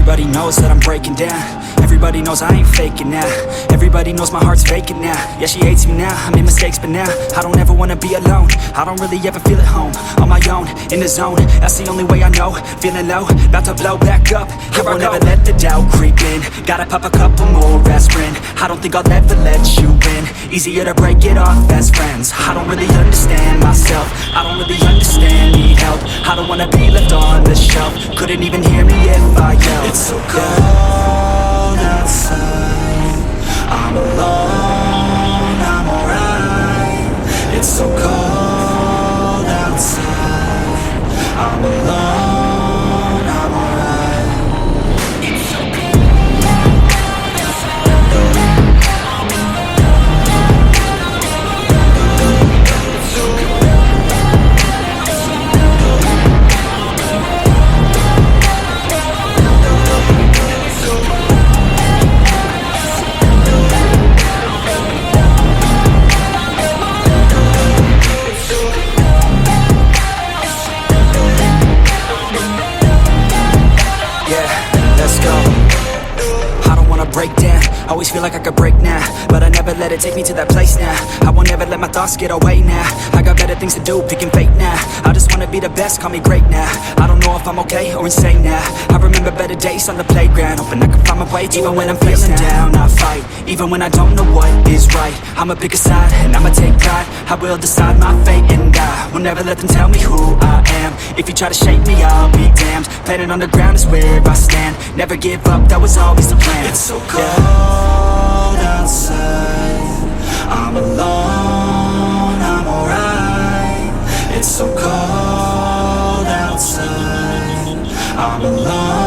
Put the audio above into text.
Everybody knows that I'm breaking down. Everybody knows I ain't faking now. Everybody knows my heart's vacant now. Yeah, she hates me now, I made mistakes but now I don't ever wanna be alone. I don't really ever feel at home. On my own, in the zone, that's the only way I know. Feeling low, about to blow back up. I won't ever let the doubt creep in. Gotta pop a couple more aspirin. I don't think I'll ever let you in. Easier to break it off best friends. I don't really understand myself. I don't really understand, need help. I don't wanna be left on the shelf. Couldn't even hear me if I yelled. It's so cold outside, I'm alone, I'm alright. It's so cold outside, I'm alone, I'm alright. It's so break down, always feel like I could break now, but I never let it take me to that place now. I won't ever let my thoughts get away now. I got better things to do, picking fate now. I just wanna be the best, call me great now. I don't know if I'm okay or insane now. I remember better days on the playground, hoping I can find my way even when I'm feeling down. I fight, even when I don't know what is right. I'ma pick a side, and I'ma take pride. I will decide my fate, and I will never let them tell me who I am. If you try to shape me, I'll be damned. Planet on the ground is where I stand. Never give up, that was always the plan. It's so cold outside, I'm alone, I'm alright. It's so cold outside, I'm alone.